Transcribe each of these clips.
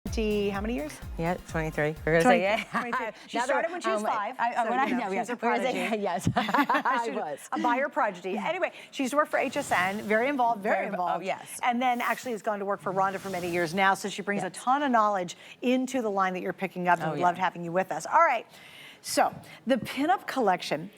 How many years? Yeah, 23. We're gonna say yeah. 23. She started when she was 5. She was a prodigy. Yes, I was. A buyer prodigy. Anyway, she used to work for HSN, very involved, very involved. Oh, yes. And then actually has gone to work for Rhonda for many years now, so she brings a ton of knowledge into the line that you're picking up, and we loved having you with us. All right, so the pinup collection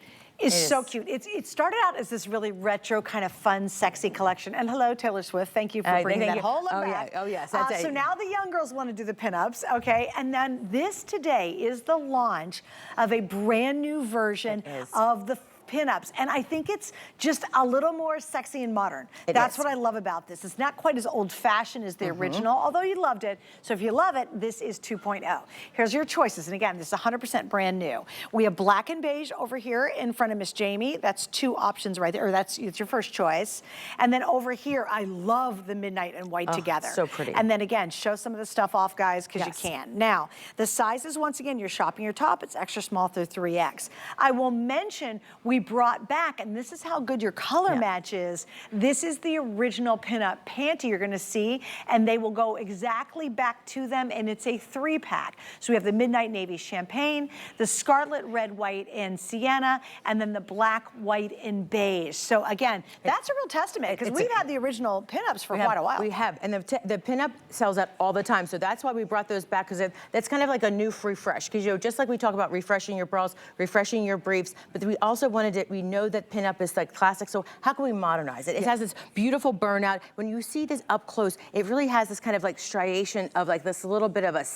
is so cute. It started out as this really retro, kind of fun, sexy collection. And hello, Taylor Swift. Thank you for bringing that whole look back. Yeah. Oh, yes. So now the young girls want to do the pinups, okay? And then this today is the launch of a brand new version of the pinups, and I think it's just a little more sexy and modern. That's what I love about this. It's not quite as old-fashioned as the original, although you loved it. So if you love it, this is 2.0. Here's your choices, and again, this is 100% brand new. We have black and beige over here in front of Miss Jamie. That's 2 options right there, or it's your first choice. And then over here, I love the midnight and white together. So pretty. And then again, show some of the stuff off, guys, because you can. Now, the sizes, once again, you're shopping your top. It's extra small through 3X. I will mention we brought back, and this is how good your color match is. This is the original pinup panty you're gonna see, and they will go exactly back to them, and it's a 3-pack. So we have the midnight navy champagne, the scarlet red, white, and sienna, and then the black, white, and beige. So again, that's a real testament, because we've had the original pinups for quite a while. We have, and the pinup sells out all the time, so that's why we brought those back, because that's kind of like a new refresh, because just like we talk about refreshing your bras, refreshing your briefs, but we also wanted it, we know that pinup is like classic, so how can we modernize it? It has this beautiful burnout. When you see this up close, it really has this kind of like striation of like this little bit of a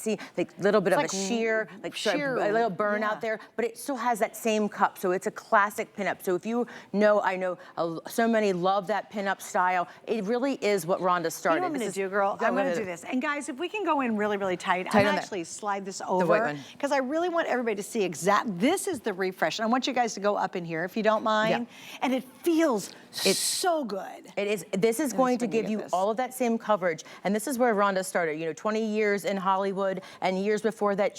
little bit of a sheer, like a little burnout there, but it still has that same cup, so it's a classic pinup. So if you know, I know so many love that pinup style. It really is what Rhonda started. You know what I'm gonna do, girl? I'm gonna do this. And guys, if we can go in really, really tight, I'm actually slide this over, because I really want everybody to see this is the refresh. And I want you guys to go up in here, if you don't mind. And it feels so good. It is. This is going to give you all of that same coverage. And this is where Rhonda started. You know, 20 years in Hollywood, and years before that,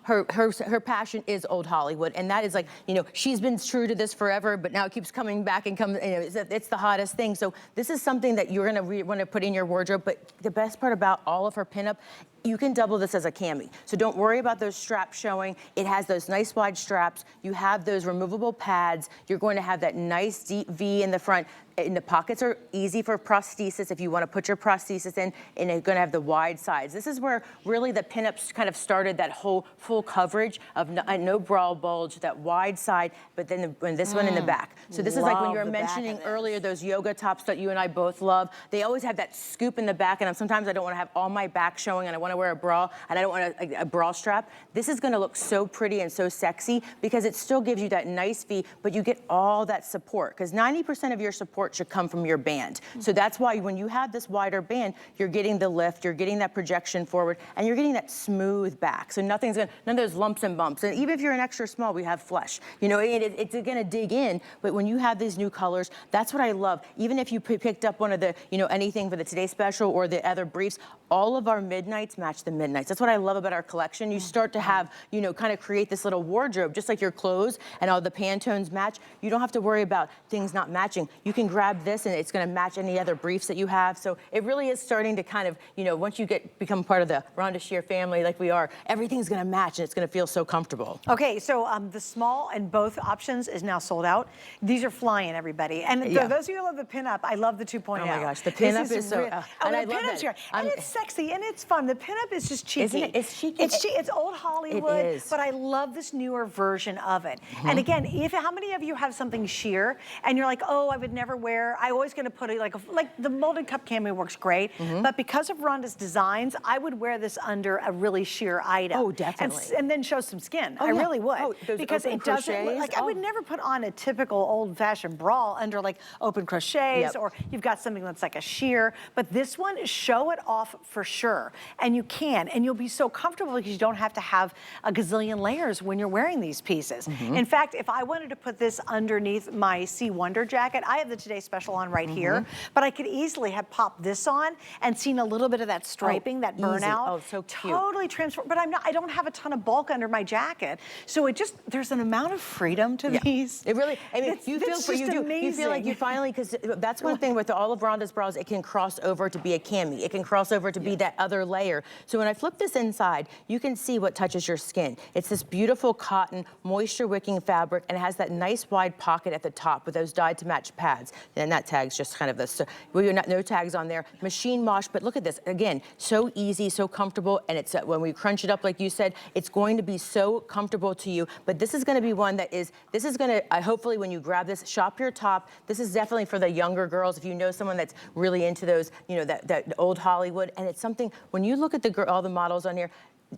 her passion is old Hollywood. And that is like, you know, she's been true to this forever, but now it keeps coming back and coming. You know, it's the hottest thing. So this is something that you're gonna want to put in your wardrobe. But the best part about all of her pinup, you can double this as a cami. So don't worry about those straps showing. It has those nice wide straps. You have those removable pads. You're going to have that nice deep V in the front. And the pockets are easy for prosthesis if you want to put your prosthesis in, and you're going to have the wide sides. This is where really the pinups kind of started that whole full coverage of no bra bulge, that wide side, but then this one in the back. So this is like when you were mentioning earlier those yoga tops that you and I both love. They always have that scoop in the back, and sometimes I don't want to have all my back showing, and I want to wear a bra, and I don't want a bra strap. This is going to look so pretty and so sexy because it still gives you that nice V, but you get all that support, because 90% of your support should come from your band. So that's why when you have this wider band, you're getting the lift, you're getting that projection forward, and you're getting that smooth back. So none of those lumps and bumps. And even if you're an extra small, we have flesh. You know, it's gonna dig in, but when you have these new colors, that's what I love. Even if you picked up one of the, you know, anything for the Today Special or the other briefs, all of our midnights match the midnights. That's what I love about our collection. You start to have, you know, kind of create this little wardrobe, just like your clothes and all the Pantones match. You don't have to worry about things not matching. You can grab this and it's gonna match any other briefs that you have. So it really is starting to kind of, you know, once you become part of the Rhonda Shear family like we are, everything's gonna match and it's gonna feel so comfortable. Okay, so the small and both options is now sold out. These are flying, everybody. And for those of you who love the pinup, I love the 2.0. Oh my gosh, the pinup is so, and I love that. And it's sexy and it's fun. The pinup is just cheeky. Isn't it? It's cheeky. It's old Hollywood, it is. but I love this newer version of it. And again, how many of you have something sheer and you're like, oh, I would never wear, I always gonna put it like the molded cup cami works great, but because of Rhonda's designs, I would wear this under a really sheer item. Oh, definitely. And then show some skin. I really would. Oh, because it doesn't look like, I would never put on a typical old-fashioned bra under like open crochets, or you've got something that's like a sheer, but this one, show it off for sure. And you can, and you'll be so comfortable because you don't have to have a gazillion layers when you're wearing these pieces. In fact, if I wanted to put this underneath my Sea Wonder jacket, I have the today's special on right here, but I could easily have popped this on and seen a little bit of that striping, that burnout. Oh, so cute. Totally transform, but I don't have a ton of bulk under my jacket. So it just, there's an amount of freedom to these. It really, I mean, you feel like you finally, because that's one thing with all of Rhonda's bras, it can cross over to be a cami. It can cross over to be that other layer. So when I flip this inside, you can see what touches your skin. It's this beautiful cotton, moisture wicking fabric, and it has that nice wide pocket at the top with those dyed to match pads. And that tag's just kind of this, no tags on there. Machine wash, but look at this. Again, so easy, so comfortable, and it's when we crunch it up, like you said, it's going to be so comfortable to you. But this is gonna be one that is, this is gonna, hopefully when you grab this, shop your top. This is definitely for the younger girls. If you know someone that's really into those, you know, that old Hollywood, and it's something, when you look at all the models on here,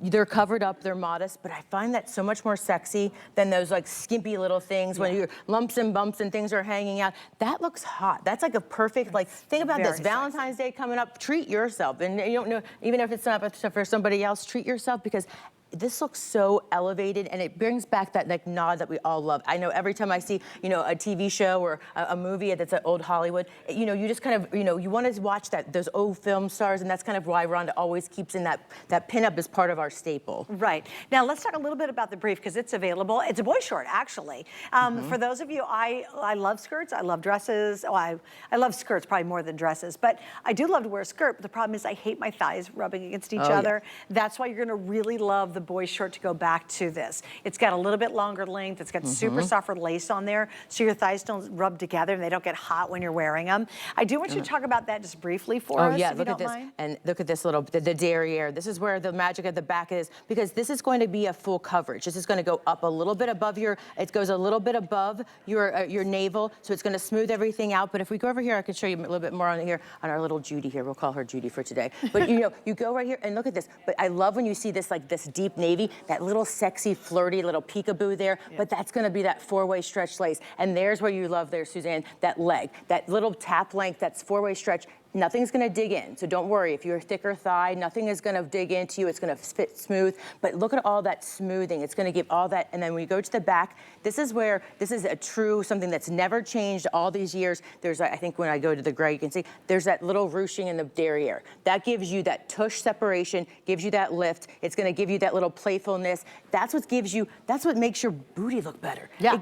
they're covered up, they're modest, but I find that so much more sexy than those like skimpy little things when your lumps and bumps and things are hanging out. That looks hot. That's like a perfect, like, think about this, Valentine's Day coming up, treat yourself. And you don't know, even if it's not for somebody else, treat yourself, because this looks so elevated, and it brings back that like nod that we all love. I know every time I see, you know, a TV show or a movie that's at old Hollywood, you know, you just kind of, you know, you want to watch those old film stars, and that's kind of why Rhonda always keeps in that pinup as part of our staple. Right. Now let's talk a little bit about the brief, because it's available. It's a boy short, actually. For those of you, I love skirts, I love dresses. Oh, I love skirts probably more than dresses, but I do love to wear a skirt. But the problem is I hate my thighs rubbing against each other. That's why you're going to really love the boy short to go back to this. It's got a little bit longer length. It's got super soft lace on there, so your thighs don't rub together and they don't get hot when you're wearing them. I do want you to talk about that just briefly for us, if you don't mind. And look at this little, the derriere. This is where the magic of the back is, because this is going to be a full coverage. This is going to go up a little bit above it goes a little bit above your navel, so it's going to smooth everything out. But if we go over here, I can show you a little bit more on here, on our little Judy here. We'll call her Judy for today. But you know, you go right here and look at this. But I love when you see this, like this deep navy, that little sexy, flirty little peekaboo there, but that's gonna be that four-way stretch lace. And there's where you love there, Suzanne, that leg, that little tap length, that's four-way stretch. Nothing's gonna dig in, so don't worry. If you're a thicker thigh, nothing is gonna dig into you. It's gonna fit smooth, but look at all that smoothing. It's gonna give all that, and then when you go to the back, this is a true, something that's never changed all these years. There's, I think when I go to the gray, you can see, there's that little ruching in the derriere. That gives you that tush separation, gives you that lift. It's gonna give you that little playfulness. That's what makes your booty look better. Yeah.